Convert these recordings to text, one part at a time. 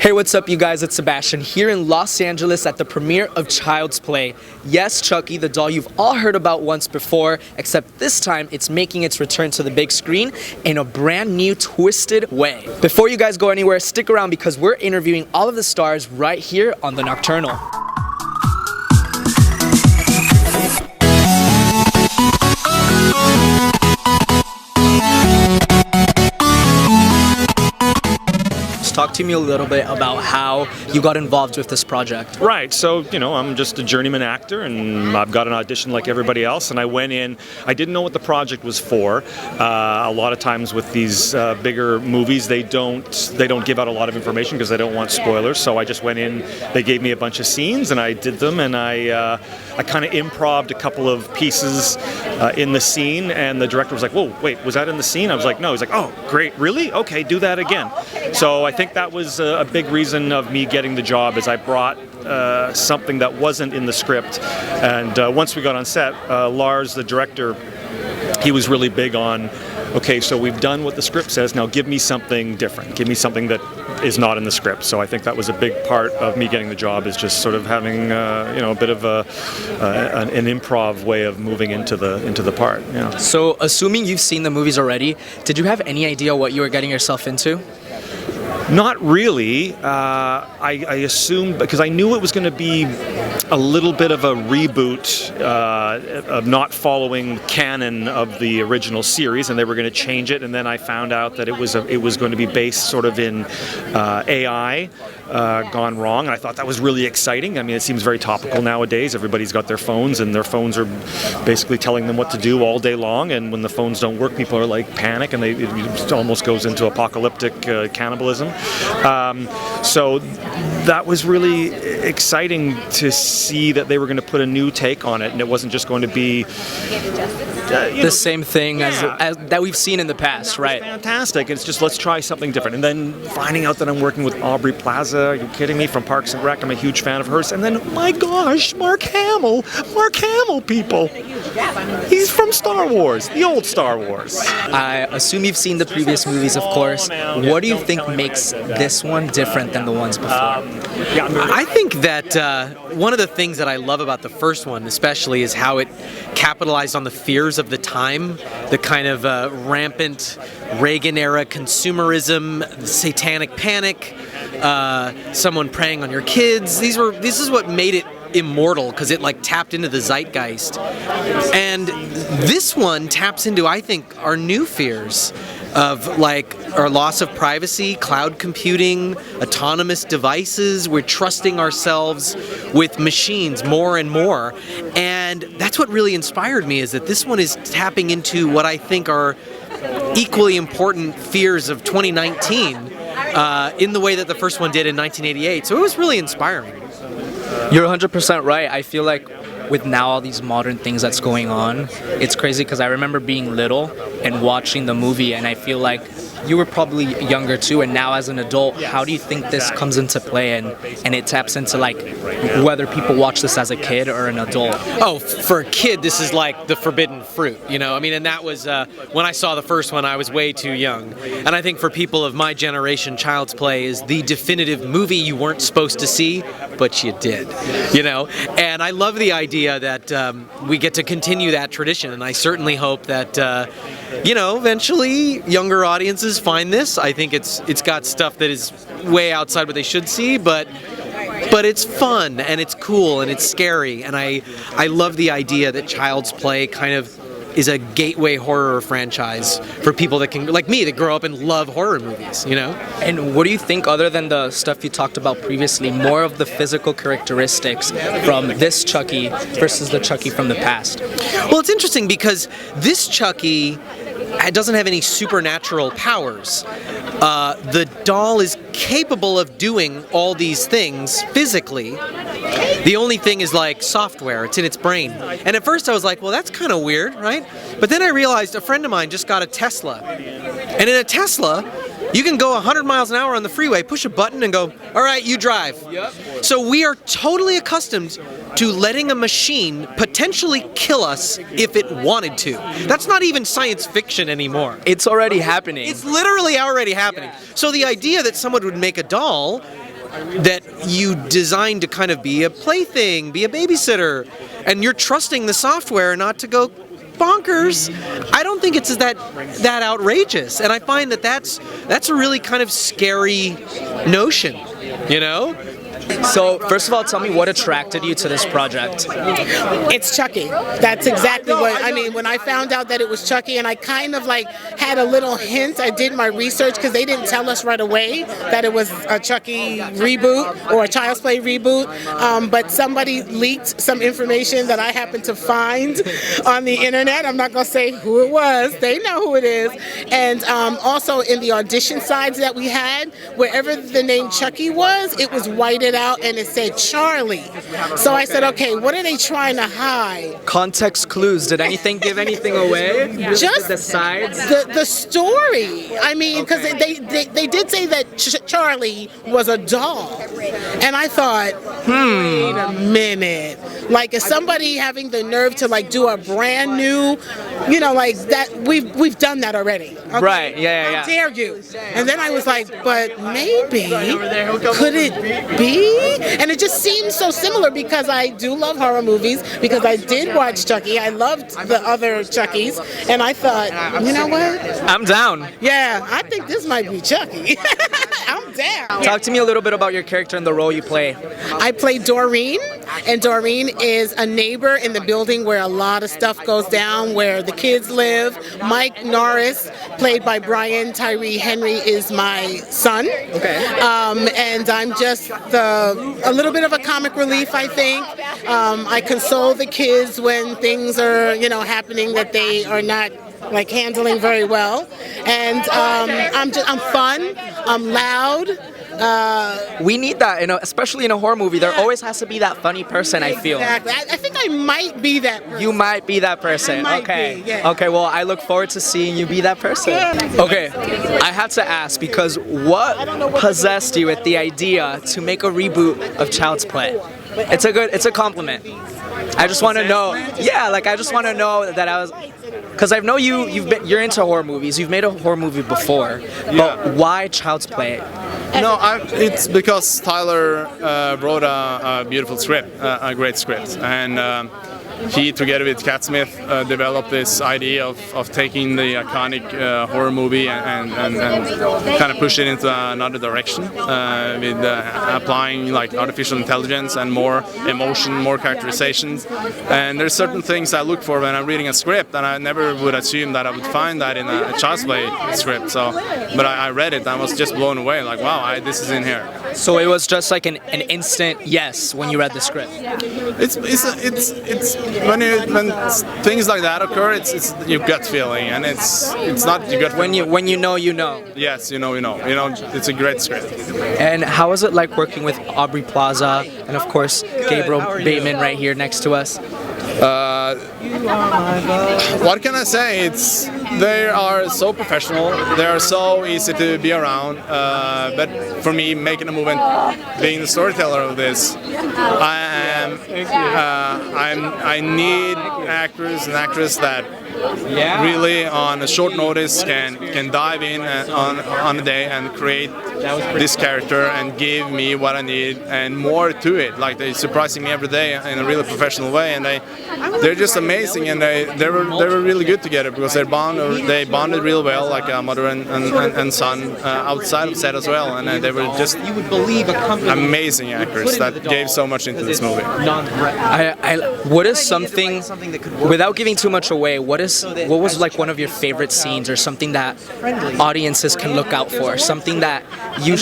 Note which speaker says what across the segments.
Speaker 1: Hey, what's up, you guys? It's Sebastian here in Los Angeles at the premiere of Child's Play. Yes, Chucky, the doll you've all heard about once before, except this time it's making its return to the big screen in a brand new, twisted way. Before you guys go anywhere, stick around because we're interviewing all of the stars right here on The Nocturnal. Talk to me a little bit about how you got involved with this project.
Speaker 2: Right, so, I'm just a journeyman actor and I've got an audition like everybody else, and I went in, I didn't know what the project was for. A lot of times with these bigger movies, they don't give out a lot of information because they don't want spoilers, so I just went in, they gave me a bunch of scenes and I did them, and I kind of improv'd a couple of pieces in the scene, and the director was like, whoa, wait, was that in the scene? I was like, no. He's like, oh, great, really? Okay, do that again. So I think that was a big reason of me getting the job, is I brought something that wasn't in the script, and once we got on set, Lars, the director, he was really big on, okay, so we've done what the script says, now give me something different, give me something that is not in the script. So I think that was a big part of me getting the job, is just sort of having a bit of an improv way of moving into the part. Yeah.
Speaker 1: So assuming you've seen the movies already, did you have any idea what you were getting yourself into?
Speaker 2: Not really. I assumed, because I knew it was going to be a little bit of a reboot of not following canon of the original series, and they were going to change it. And then I found out that it was going to be based sort of in AI gone wrong, and I thought that was really exciting. I mean, it seems very topical nowadays. Everybody's got their phones, and their phones are basically telling them what to do all day long. And when the phones don't work, people are like panic, and it almost goes into apocalyptic cannibalism. So that was really exciting to see that they were going to put a new take on it, and it wasn't just going to be
Speaker 1: the same thing as that we've seen in the past, right?
Speaker 2: Fantastic. It's just, let's try something different. And then finding out that I'm working with Aubrey Plaza, are you kidding me, from Parks and Rec? I'm a huge fan of hers. And then, my gosh, Mark Hamill, people. He's from Star Wars, the old Star Wars.
Speaker 1: I assume you've seen the previous movies, of course. What do you think makes this one different than the ones before?
Speaker 3: I think that one of the things that I love about the first one especially is how it capitalized on the fears of the time, the kind of rampant Reagan-era consumerism, satanic panic, someone preying on your kids. This is what made it immortal, because it tapped into the zeitgeist. And this one taps into, I think, our new fears of our loss of privacy, cloud computing, autonomous devices. We're trusting ourselves with machines more and more. And that's what really inspired me, is that this one is tapping into what I think are equally important fears of 2019 in the way that the first one did in 1988. So it was really inspiring.
Speaker 1: You're 100% right. I feel like with now all these modern things that's going on, it's crazy because I remember being little and watching the movie, and I feel like you were probably younger too, and now as an adult, how do you think this comes into play and it taps into whether people watch this as a kid or an adult?
Speaker 3: Oh, for a kid, this is like the forbidden fruit, I mean, and that was, when I saw the first one, I was way too young. And I think for people of my generation, Child's Play is the definitive movie you weren't supposed to see, but you did, And I love the idea that we get to continue that tradition, and I certainly hope that, eventually younger audiences find this. I think it's got stuff that is way outside what they should see, but it's fun and it's cool and it's scary, and I love the idea that Child's Play kind of is a gateway horror franchise for people that can, like me, that grow up and love horror movies,
Speaker 1: And what do you think, other than the stuff you talked about previously, more of the physical characteristics from this Chucky versus the Chucky from the past?
Speaker 3: Well, it's interesting because this Chucky doesn't have any supernatural powers. The doll is capable of doing all these things physically. The only thing is software. It's in its brain. And at first I was like, well, that's kind of weird, right? But then I realized a friend of mine just got a Tesla. And in a Tesla, you can go 100 miles an hour on the freeway, push a button and go, all right, you drive. Yep. So we are totally accustomed to letting a machine potentially kill us if it wanted to. That's not even science fiction anymore.
Speaker 1: It's already happening.
Speaker 3: It's literally already happening. So the idea that someone would make a doll that you designed to kind of be a plaything, be a babysitter, and you're trusting the software not to go bonkers. I don't think it's that outrageous, and I find that that's a really kind of scary notion, you know?
Speaker 1: So, first of all, tell me what attracted you to this project.
Speaker 4: It's Chucky. That's exactly what I mean. When I found out that it was Chucky, and I kind of like had a little hint, I did my research because they didn't tell us right away that it was a Chucky reboot or a Child's Play reboot, but somebody leaked some information that I happened to find on the internet. I'm not going to say who it was. They know who it is. And also in the audition sides that we had, wherever the name Chucky was, it was whited out and it said Charlie. So I said, okay, what are they trying to hide?
Speaker 1: Context clues. Did anything give anything away?
Speaker 4: Just
Speaker 1: the sides?
Speaker 4: The story. I mean, because they did say that Charlie was a doll. And I thought, wait a minute. Like, is somebody having the nerve to like do a brand new, you know, like that? We've done that already. Okay?
Speaker 1: Right, yeah.
Speaker 4: How dare you? And then I was like, but maybe, could it be? And it just seems so similar because I do love horror movies, because I did watch Chucky. I loved the other Chuckies, and I thought, you know what?
Speaker 1: I'm down.
Speaker 4: Yeah, I think this might be Chucky. I'm down.
Speaker 1: Talk to me a little bit about your character and the role you play.
Speaker 4: I play Doreen, and Doreen is a neighbor in the building where a lot of stuff goes down, where the kids live. Mike Norris, played by Brian Tyree Henry, is my son.
Speaker 1: Okay.
Speaker 4: And I'm just a little bit of a comic relief, I think. I console the kids when things are, you know, happening that they are not like handling very well. And I'm fun. I'm loud.
Speaker 1: We need that, especially in a horror movie. There always has to be that funny person, I feel.
Speaker 4: Exactly. I think I might be that person.
Speaker 1: You might be that person.
Speaker 4: I might
Speaker 1: okay.
Speaker 4: be, yeah.
Speaker 1: Okay, well, I look forward to seeing you be that person. Okay, I had to ask, because what possessed you with the idea to make a reboot of Child's Play? It's a compliment. I just want to know. Yeah, like I just want to know that I was, because I know you're into horror movies. You've made a horror movie before, but why Child's Play?
Speaker 5: No, it's because Tyler wrote a beautiful script, a great script, and he, together with Cat Smith, developed this idea of taking the iconic horror movie and kind of push it into another direction with applying like artificial intelligence and more emotion, more characterizations. And there's certain things I look for when I'm reading a script, and I never would assume that I would find that in a Child's Play script. So, but I read it and I was just blown away. Like, wow, this is in here.
Speaker 1: So it was just like an instant yes when you read the script.
Speaker 5: It's when things like that occur, it's your gut feeling, and it's not your gut feeling.
Speaker 1: When you know, you know.
Speaker 5: Yes, you know, it's a great script.
Speaker 1: And how is it like working with Aubrey Plaza and of course Gabriel Bateman right here next to us?
Speaker 5: What can I say? They are so professional. They are so easy to be around. But for me, making a movie, and being the storyteller of this, I need actors and actresses that really on a short notice can dive in on a day and create this character and give me what I need and more to it. Like, they're surprising me every day in a really professional way, and they're just amazing, and they were really good together because they bonded real well, like a mother and son outside of set as well, and they were just amazing actors that gave so much into this movie.
Speaker 1: What is something, without giving too much away, what was like one of your favorite scenes, or something that audiences can look out for, something that you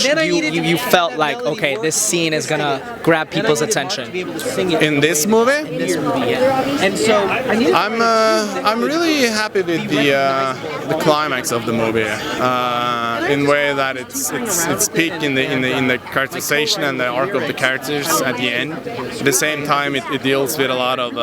Speaker 1: felt like, okay, this scene is gonna grab people's attention?
Speaker 5: In this movie?
Speaker 1: Yeah. And so
Speaker 5: I'm really happy with the climax of the movie, in a way that it's peak in the characterization and the arc of the characters at the end. At the same time, it deals with a lot of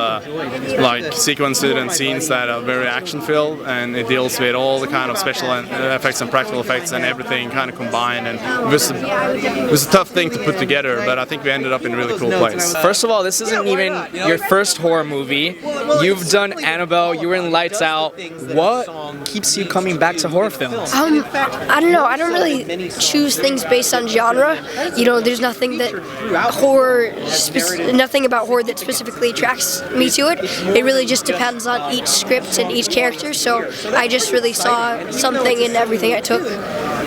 Speaker 5: like sequences and scenes that are very action-filled, and it deals with all the kind of special effects and practical effects and everything kind of combined. And it was a tough thing to put together, but I think we ended up in a really cool place.
Speaker 1: First of all, this isn't even your first horror movie. You've done Annabelle, you were in Lights Out. What keeps you coming back to horror films?
Speaker 6: I don't know. I don't really choose things based on genre. You know, there's nothing that nothing about horror that specifically attracts me to it. It really just depends on each script and each character. So I just really saw something in everything I took.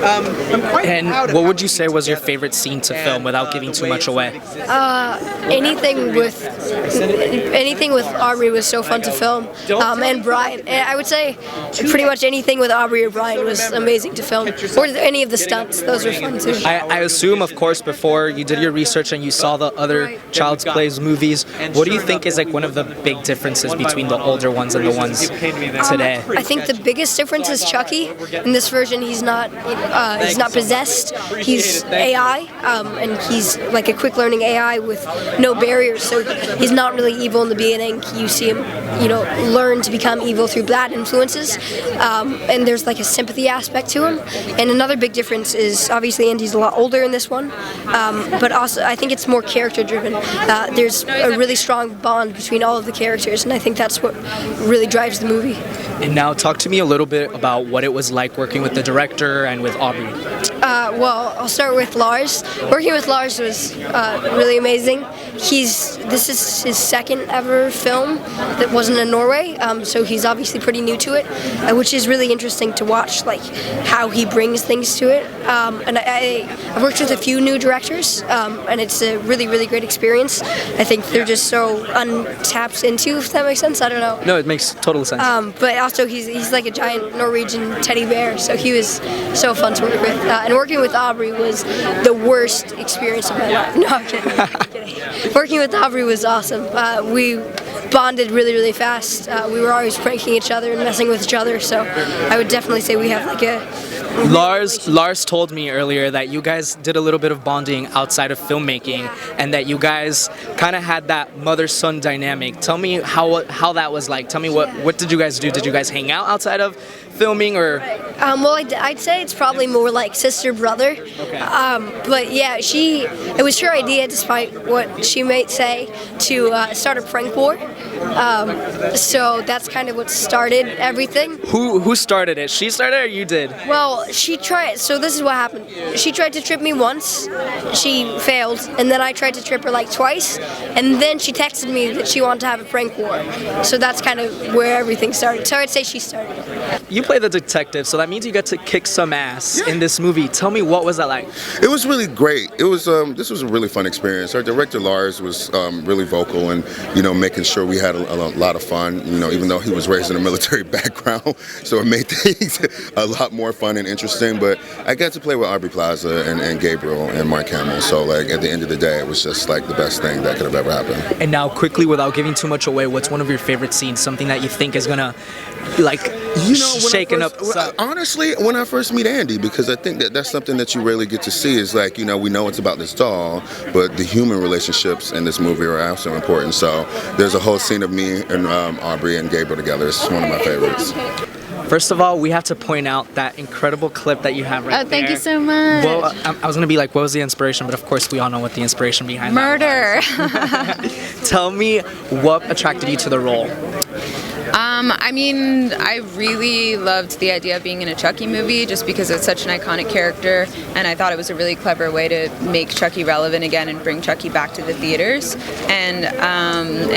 Speaker 1: And what would you say was your favorite scene to film without giving too much away?
Speaker 6: Anything with Aubrey was so fun to film, and Brian. And I would say pretty much anything with Aubrey or Brian was amazing to film, or any of the stunts. Those were fun too.
Speaker 1: I assume, of course, before you did your research and you saw the other Child's Plays movies, what do you think is like one of the big differences between the older ones and the ones today?
Speaker 6: I think the biggest difference is Chucky. In this version, he's not possessed. He's AI, and he's like a quick learning AI with no barriers. So he's not really evil in the beginning. You see him, learn to become evil through bad influences, and there's like a sympathy aspect to him. And another big difference is obviously Andy's a lot older in this one, but also I think it's more character driven. There's a really strong bond between all of the characters, and I think that's what really drives the movie.
Speaker 1: And now talk to me a little bit about what it was like working with the director and with Aubrey.
Speaker 6: Well, I'll start with Lars. Working with Lars was really amazing. This is his second ever film that wasn't in Norway, so he's obviously pretty new to it, which is really interesting to watch, like how he brings things to it. And I've worked with a few new directors, and it's a really, really great experience. I think they're just so untapped into, if that makes sense. I don't know.
Speaker 1: No, it makes total sense.
Speaker 6: But also he's like a giant Norwegian teddy bear, so he was so fun to work with. And working with Aubrey was the worst experience of my life. No, I'm kidding. I'm kidding. Working with Aubrey was awesome. We bonded really, really fast. We were always pranking each other and messing with each other, so I would definitely say we have like a...
Speaker 1: Lars told me earlier that you guys did a little bit of bonding outside of filmmaking, and that you guys kind of had that mother-son dynamic. Tell me how that was like. Tell me what did you guys do? Did you guys hang out outside of filming, or?
Speaker 6: Well, I'd say it's probably more like sister-brother.
Speaker 1: Okay.
Speaker 6: But yeah, it was her idea, despite what she might say, to start a prank war. So that's kind of what started everything.
Speaker 1: Who started it? She started it or you did?
Speaker 6: Well, she tried. So this is what happened. She tried to trip me once. She failed, and then I tried to trip her like twice, and then she texted me that she wanted to have a prank war. So that's kind of where everything started. So I'd say she started it.
Speaker 1: You play the detective, so that means you get to kick some ass in this movie. Tell me, what was that like?
Speaker 7: It was really great. It was this was a really fun experience. Our director Lars was really vocal and making sure we had a lot of fun. Even though he was raised in a military background, so it made things a lot more fun and interesting. But I got to play with Aubrey Plaza and Gabriel and Mark Hamill. So like at the end of the day, it was just like the best thing that could have ever happened.
Speaker 1: And now, quickly, without giving too much away, what's one of your favorite scenes? Something that you think is gonna shaking up.
Speaker 7: Honestly, when I first meet Andy, because I think that's something that you really get to see is like, we know it's about this doll, but the human relationships in this movie are also important. So there's a whole scene of me and Aubrey and Gabriel together. It's one of my favorites.
Speaker 1: First of all, we have to point out that incredible clip that you have right there.
Speaker 8: Oh, thank you so much.
Speaker 1: Well, I was going to be like, what was the inspiration? But of course, we all know what the inspiration behind
Speaker 8: Murder.
Speaker 1: that was. Tell me what attracted you to the role.
Speaker 8: I really loved the idea of being in a Chucky movie just because it's such an iconic character, and I thought it was a really clever way to make Chucky relevant again and bring Chucky back to the theaters. And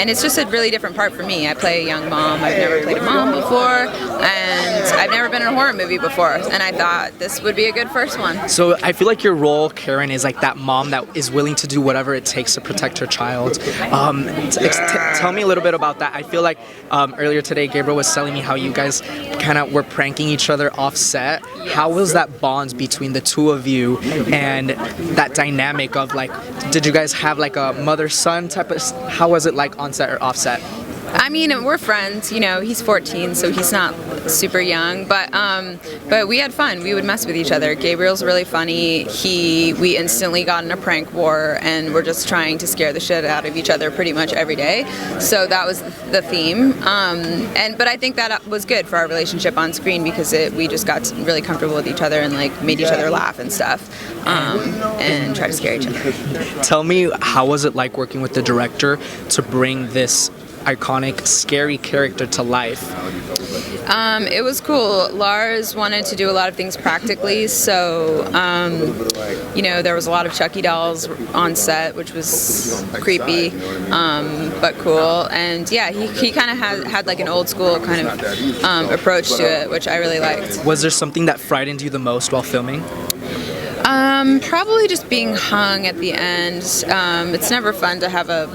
Speaker 8: it's just a really different part for me. I play a young mom. I've never played a mom before, and I've never been in a horror movie before, and I thought this would be a good first one.
Speaker 1: So I feel like your role, Karen, is like that mom that is willing to do whatever it takes to protect her child. Tell me a little bit about that. I feel like earlier today, Gabriel was telling me how you guys kind of were pranking each other off set.
Speaker 8: Yes.
Speaker 1: How was that bond between the two of you and that dynamic of like, did you guys have like a mother-son type of, how was it like on set or off set?
Speaker 8: We're friends. He's 14, so he's not super young, but we had fun. We would mess with each other. Gabriel's really funny. We instantly got in a prank war, and we're just trying to scare the shit out of each other pretty much every day. So that was the theme. But I think that was good for our relationship on screen because we just got really comfortable with each other and like made each other laugh and stuff, and try to scare each other.
Speaker 1: Tell me, how was it like working with the director to bring this iconic, scary character to life?
Speaker 8: It was cool. Lars wanted to do a lot of things practically, so there was a lot of Chucky dolls on set, which was creepy, but cool. And yeah, he kind of had like an old school kind of approach to it, which I really liked.
Speaker 1: Was there something that frightened you the most while filming?
Speaker 8: Probably just being hung at the end. It's never fun to have a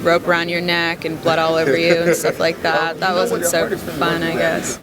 Speaker 8: rope around your neck and blood all over you and stuff like that. That wasn't so fun, I guess.